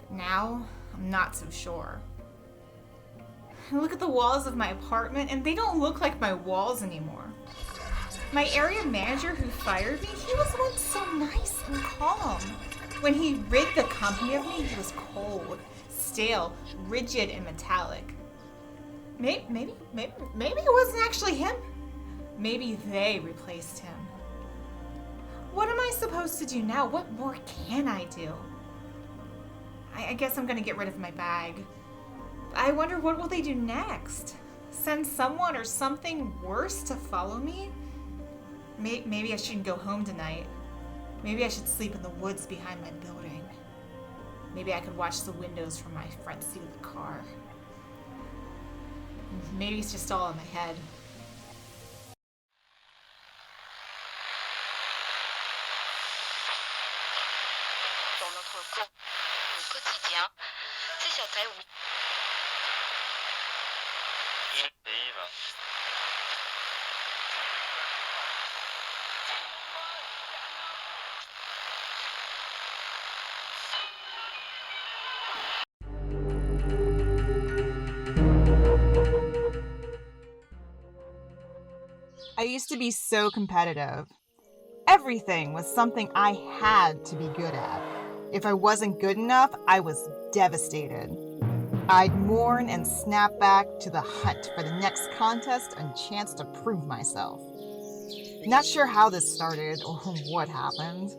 But now, I'm not so sure. I look at the walls of my apartment and they don't look like my walls anymore. My area manager who fired me, he was once so nice and calm. When he rid the company of me, he was cold, stale, rigid, and metallic. Maybe it wasn't actually him. Maybe they replaced him. What am I supposed to do now? What more can I do? I guess I'm gonna get rid of my bag. I wonder what will they do next? Send someone or something worse to follow me? Maybe I shouldn't go home tonight. Maybe I should sleep in the woods behind my building. Maybe I could watch the windows from my front seat of the car. Maybe it's just all in my head. I used to be so competitive. Everything was something I had to be good at. If I wasn't good enough, I was devastated. I'd mourn and snap back to the hunt for the next contest and chance to prove myself. Not sure how this started or what happened.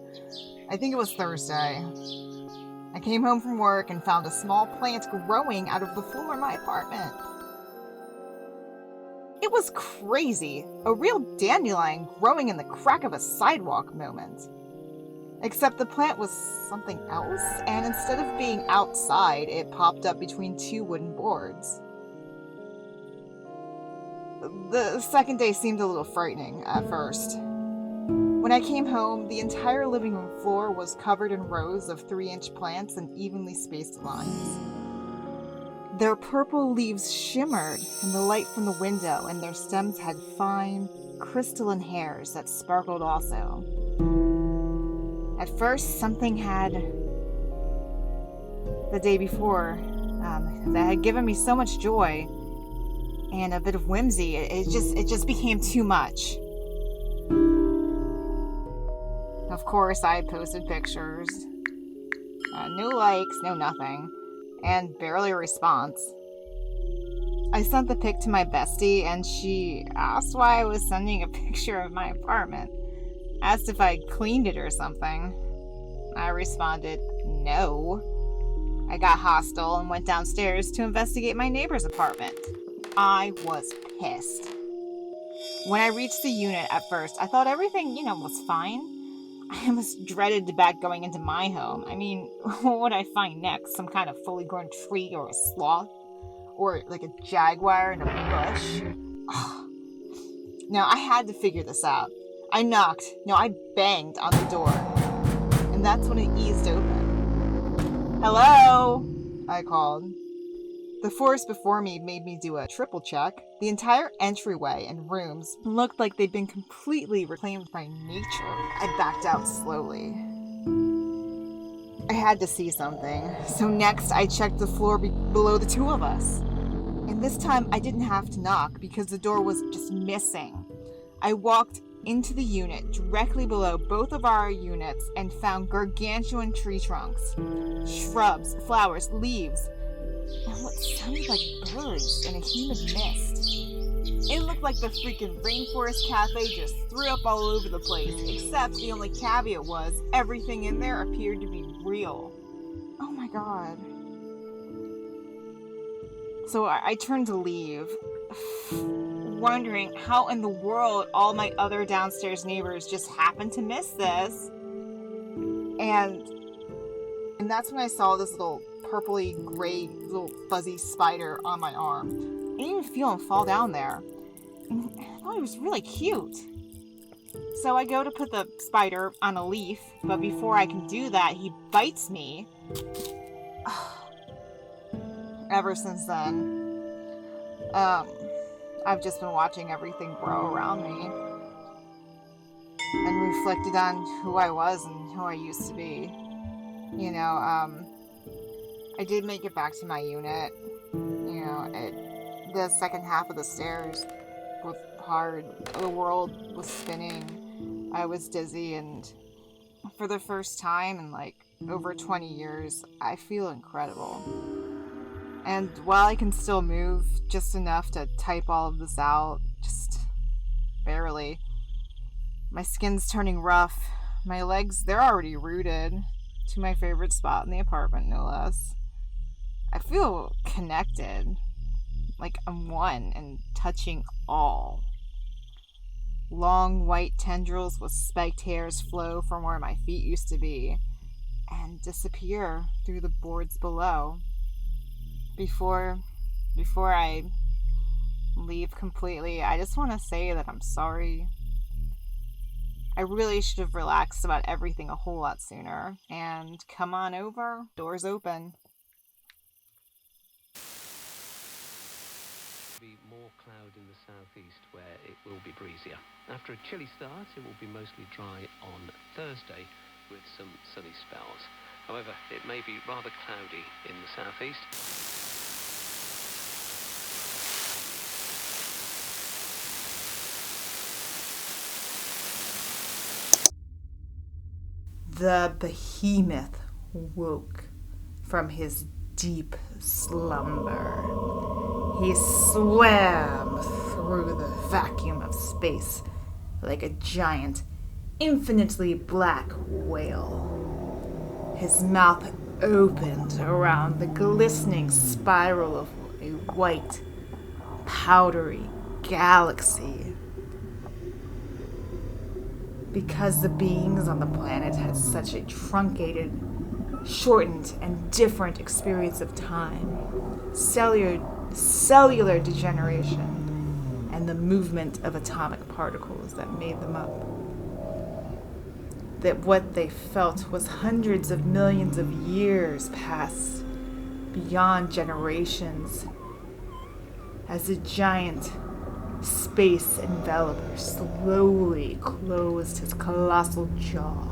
I think it was Thursday. I came home from work and found a small plant growing out of the floor of my apartment. It was crazy. A real dandelion growing in the crack of a sidewalk moment. Except the plant was something else, and instead of being outside, it popped up between two wooden boards. The second day seemed a little frightening at first. When I came home, the entire living room floor was covered in rows of 3-inch plants and evenly spaced lines. Their purple leaves shimmered in the light from the window, and their stems had fine, crystalline hairs that sparkled also. At first, something had, the day before, that had given me so much joy and a bit of whimsy, it just became too much. Of course, I posted pictures. No likes, no nothing. And barely a response. I sent the pic to my bestie, and she asked why I was sending a picture of my apartment. Asked if I cleaned it or something. I responded, no. I got hostile and went downstairs to investigate my neighbor's apartment. I was pissed. When I reached the unit at first, I thought everything, was fine. I almost dreaded the bat going into my home. I mean, what would I find next? Some kind of fully grown tree or a sloth? Or like a jaguar in a bush? Now, I had to figure this out. I knocked. No, I banged on the door. And that's when it eased open. Hello? I called. The forest before me made me do a triple check. The entire entryway and rooms looked like they'd been completely reclaimed by nature. I backed out slowly. I had to see something, so next I checked the floor below the two of us. And this time I didn't have to knock because the door was just missing. I walked into the unit directly below both of our units and found gargantuan tree trunks, shrubs, flowers, leaves, and what sounded like birds in a humid mist. It looked like the freaking Rainforest Cafe just threw up all over the place, except the only caveat was everything in there appeared to be real. Oh my god. So I turned to leave, wondering how in the world all my other downstairs neighbors just happened to miss this. And that's when I saw this little purpley gray little fuzzy spider on my arm. I didn't even feel him fall down there. And I thought it was really cute. So I go to put the spider on a leaf, but before I can do that, he bites me. Ever since then, I've just been watching everything grow around me and reflected on who I was and who I used to be. You know, I did make it back to my unit. You know, the second half of the stairs was hard. The world was spinning. I was dizzy, and for the first time in like over 20 years, I feel incredible. And while I can still move just enough to type all of this out, just barely, my skin's turning rough. My legs, they're already rooted to my favorite spot in the apartment, no less. I feel connected, like I'm one and touching all. Long white tendrils with spiked hairs flow from where my feet used to be and disappear through the boards below. Before I leave completely, I just want to say that I'm sorry. I really should have relaxed about everything a whole lot sooner. And come on over, doors open. Be more cloud in the southeast where it will be breezier. After a chilly start, it will be mostly dry on Thursday with some sunny spells. However, it may be rather cloudy in the southeast. The Behemoth woke from his deep slumber. He swam through the vacuum of space like a giant, infinitely black whale. His mouth opened around the glistening spiral of a white, powdery galaxy. Because the beings on the planet had such a truncated, shortened, and different experience of time, cellular degeneration, and the movement of atomic particles that made them up, that what they felt was hundreds of millions of years past, beyond generations, as a giant space enveloper slowly closed his colossal jaw.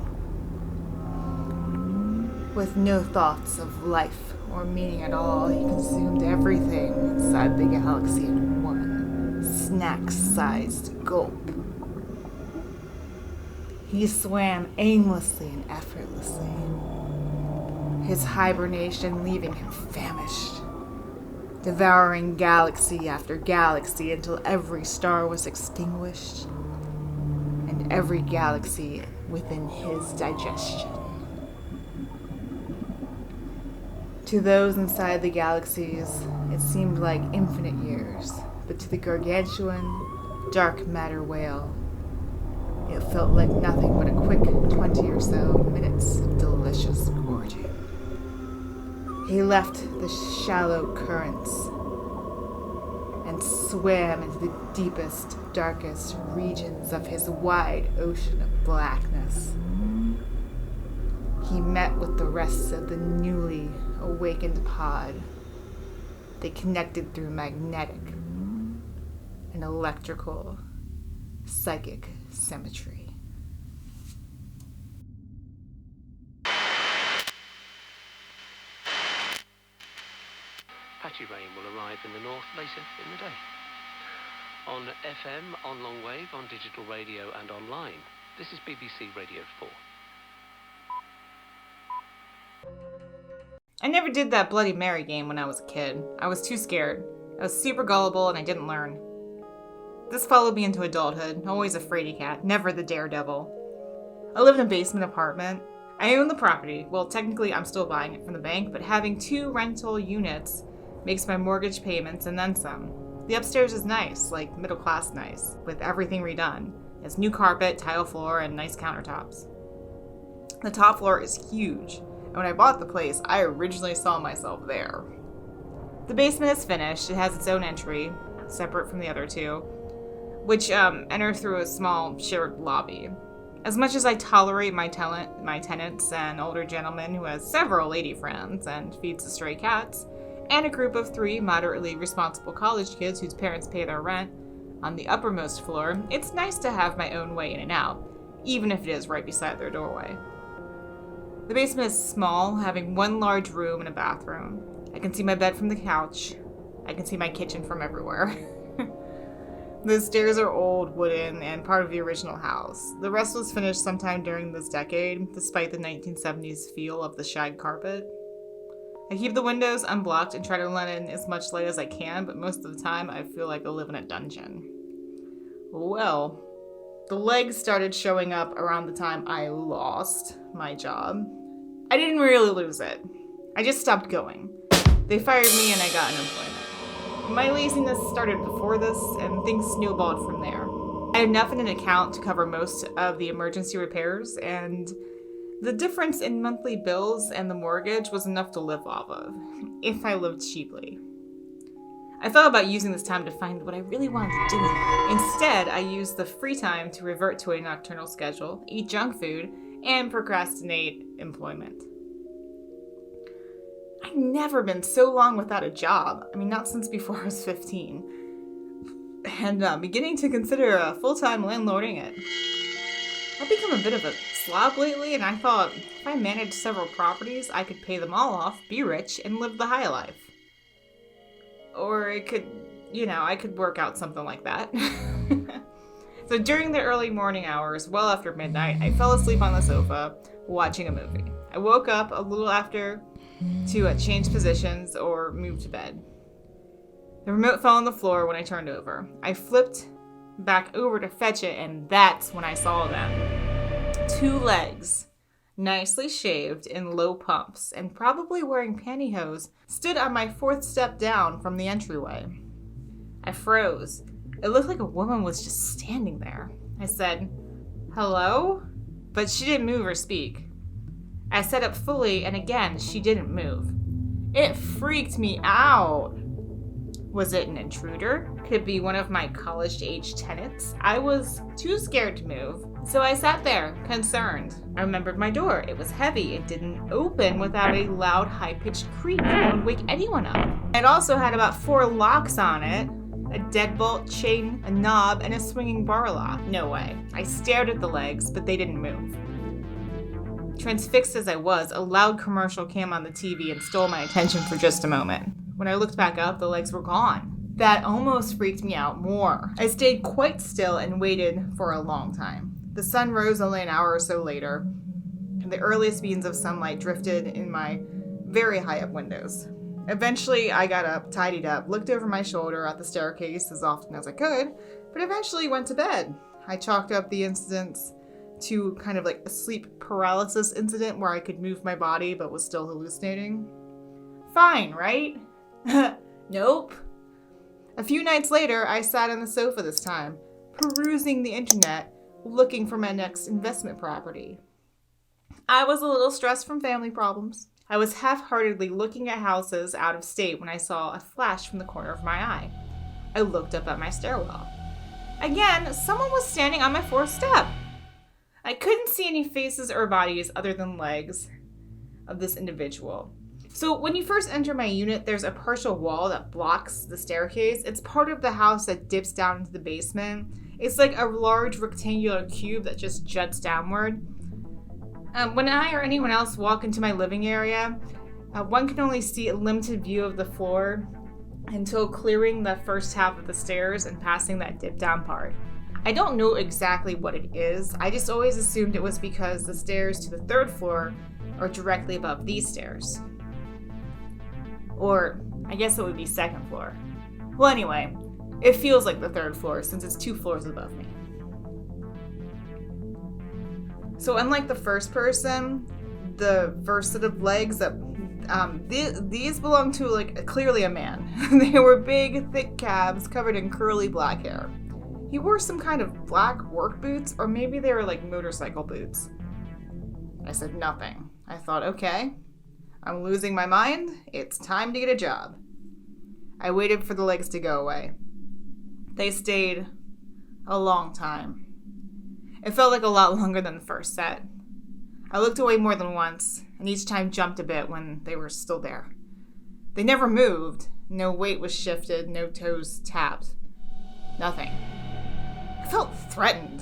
With no thoughts of life or meaning at all, he consumed everything inside the galaxy in one snack-sized gulp. He swam aimlessly and effortlessly, his hibernation leaving him famished, devouring galaxy after galaxy until every star was extinguished and every galaxy within his digestion. To those inside the galaxies, it seemed like infinite years, but to the gargantuan, dark matter whale, it felt like nothing but a quick 20 or so minutes of delicious gorging. He left the shallow currents and swam into the deepest, darkest regions of his wide ocean of blackness. He met with the rest of the newly awakened pod. They connected through magnetic and electrical, psychic symmetry. Patchy rain will arrive in the north later in the day. On FM, on longwave, on digital radio and online, this is BBC Radio 4. I never did that Bloody Mary game when I was a kid. I was too scared. I was super gullible and I didn't learn. This followed me into adulthood, always a fraidy cat, never the daredevil. I lived in a basement apartment. I own the property. Well, technically I'm still buying it from the bank, but having 2 rental units makes my mortgage payments and then some. The upstairs is nice, like middle class nice, with everything redone. It has new carpet, tile floor, and nice countertops. The top floor is huge. And when I bought the place, I originally saw myself there. The basement is finished. It has its own entry, separate from the other 2, which enter through a small shared lobby. As much as I tolerate my tenants, an older gentleman who has several lady friends and feeds the stray cats, and a group of 3 moderately responsible college kids whose parents pay their rent on the uppermost floor, it's nice to have my own way in and out, even if it is right beside their doorway. The basement is small, having 1 large room and a bathroom. I can see my bed from the couch. I can see my kitchen from everywhere. The stairs are old, wooden, and part of the original house. The rest was finished sometime during this decade, despite the 1970s feel of the shag carpet. I keep the windows unblocked and try to let in as much light as I can, but most of the time I feel like I live in a dungeon. Well, the legs started showing up around the time I lost my job. I didn't really lose it. I just stopped going. They fired me and I got unemployment. My laziness started before this, and things snowballed from there. I had enough in an account to cover most of the emergency repairs, and the difference in monthly bills and the mortgage was enough to live off of, if I lived cheaply. I thought about using this time to find what I really wanted to do. Instead, I used the free time to revert to a nocturnal schedule, eat junk food, and procrastinate employment. I've never been so long without a job. I mean, not since before I was 15. And beginning to consider full-time landlording it. I've become a bit of a slob lately, and I thought if I managed several properties, I could pay them all off, be rich, and live the high life. Or it could, I could work out something like that. So during the early morning hours, well after midnight, I fell asleep on the sofa watching a movie. I woke up a little after to change positions or move to bed. The remote fell on the floor when I turned over. I flipped back over to fetch it, and that's when I saw them. 2 legs, nicely shaved in low pumps, and probably wearing pantyhose, stood on my 4th step down from the entryway. I froze. It looked like a woman was just standing there. I said, "Hello?" But she didn't move or speak. I sat up fully, and again, she didn't move. It freaked me out. Was it an intruder? Could it be one of my college-age tenants? I was too scared to move, so I sat there, concerned. I remembered my door. It was heavy. It didn't open without a loud, high-pitched creak that would wake anyone up. It also had about 4 locks on it. A deadbolt, chain, a knob, and a swinging bar lock. No way. I stared at the legs, but they didn't move. Transfixed as I was, a loud commercial came on the TV and stole my attention for just a moment. When I looked back up, the legs were gone. That almost freaked me out more. I stayed quite still and waited for a long time. The sun rose only an hour or so later, and the earliest beams of sunlight drifted in my very high up windows. Eventually, I got up, tidied up, looked over my shoulder at the staircase as often as I could, but eventually went to bed. I chalked up the incidents to kind of like a sleep paralysis incident where I could move my body but was still hallucinating. Fine, right? Nope. A few nights later, I sat on the sofa this time, perusing the internet, looking for my next investment property. I was a little stressed from family problems. I was half-heartedly looking at houses out of state when I saw a flash from the corner of my eye. I looked up at my stairwell. Again, someone was standing on my 4th step. I couldn't see any faces or bodies other than legs of this individual. So when you first enter my unit, there's a partial wall that blocks the staircase. It's part of the house that dips down into the basement. It's like a large rectangular cube that just juts downward. When I or anyone else walk into my living area, one can only see a limited view of the floor until clearing the first half of the stairs and passing that dip down part. I don't know exactly what it is. I just always assumed it was because the stairs to the 3rd floor are directly above these stairs. Or I guess it would be 2nd floor. Well, anyway, it feels like the 3rd floor since it's 2 floors above me. So unlike the first person, the first set of legs that these belong to like clearly a man. They were big, thick calves covered in curly black hair. He wore some kind of black work boots, or maybe they were like motorcycle boots. I said nothing. I thought, okay, I'm losing my mind. It's time to get a job. I waited for the legs to go away. They stayed a long time. It felt like a lot longer than the first set. I looked away more than once, and each time jumped a bit when they were still there. They never moved. No weight was shifted, no toes tapped. Nothing. I felt threatened.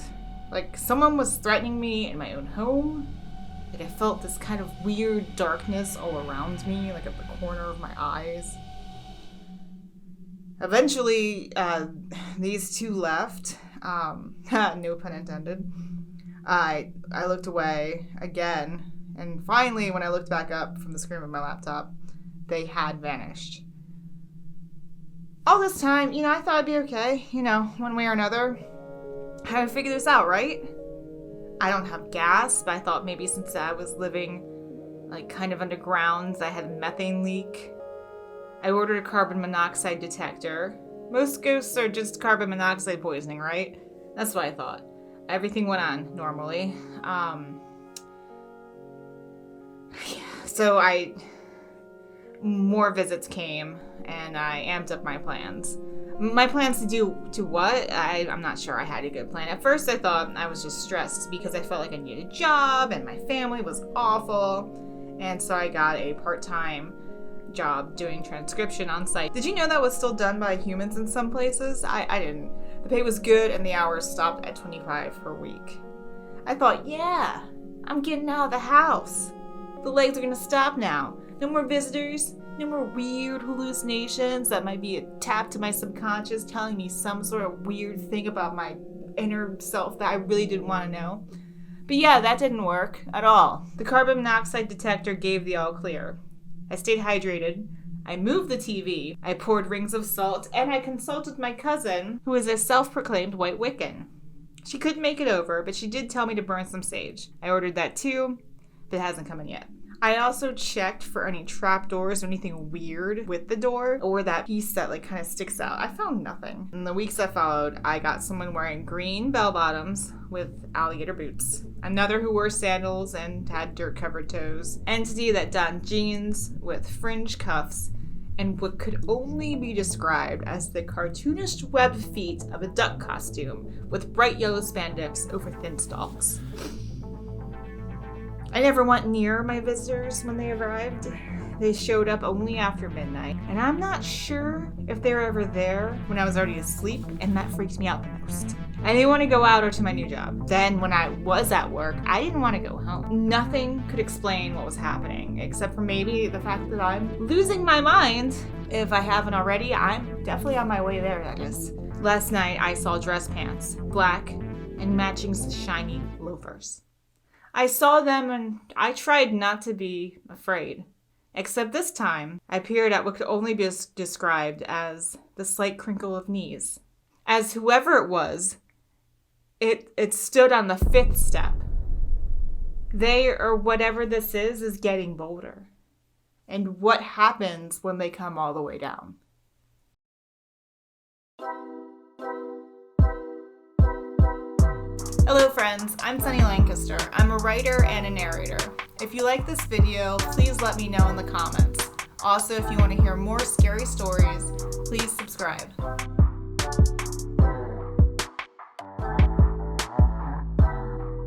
Like someone was threatening me in my own home. Like I felt this kind of weird darkness all around me, like at the corner of my eyes. Eventually, these two left. No pun intended. I looked away again, and finally, when I looked back up from the screen of my laptop, they had vanished. All this time, I thought I'd be okay, one way or another. I would figure this out, right? I don't have gas, but I thought maybe since I was living, like, kind of underground, I had a methane leak. I ordered a carbon monoxide detector. Most ghosts are just carbon monoxide poisoning, right? That's what I thought. Everything went on normally. So more visits came, and I amped up my plans. My plans to do what? I'm not sure I had a good plan. At first I thought I was just stressed because I felt like I needed a job and my family was awful. And so I got a part-time job doing transcription on site. Did you know that was still done by humans in some places? I didn't. The pay was good and the hours stopped at 25 per week. I thought, yeah, I'm getting out of the house. The legs are gonna stop now. No more visitors, no more weird hallucinations that might be a tap to my subconscious telling me some sort of weird thing about my inner self that I really didn't want to know. But yeah, that didn't work at all. The carbon monoxide detector gave the all clear. I stayed hydrated. I moved the TV. I poured rings of salt, and I consulted my cousin, who is a self-proclaimed white Wiccan. She couldn't make it over, but she did tell me to burn some sage. I ordered that too, but it hasn't come in yet. I also checked for any trapdoors or anything weird with the door, or that piece that kind of sticks out. I found nothing. In the weeks that followed, I got someone wearing green bell-bottoms with alligator boots. Another who wore sandals and had dirt-covered toes. Entity that donned jeans with fringe cuffs and what could only be described as the cartoonish webbed feet of a duck costume with bright yellow spandex over thin stalks. I never went near my visitors when they arrived. They showed up only after midnight, and I'm not sure if they were ever there when I was already asleep, and that freaked me out the most. I didn't want to go out or to my new job. Then when I was at work, I didn't want to go home. Nothing could explain what was happening, except for maybe the fact that I'm losing my mind. If I haven't already, I'm definitely on my way there, that is. Last night, I saw dress pants, black, and matching shiny loafers. I saw them and I tried not to be afraid. Except this time, I peered at what could only be described as the slight crinkle of knees. As whoever it was, it stood on the 5th step. They, or whatever this is getting bolder. And what happens when they come all the way down? Hello friends, I'm Sunny Lancaster. I'm a writer and a narrator. If you like this video, please let me know in the comments. Also, if you want to hear more scary stories, please subscribe.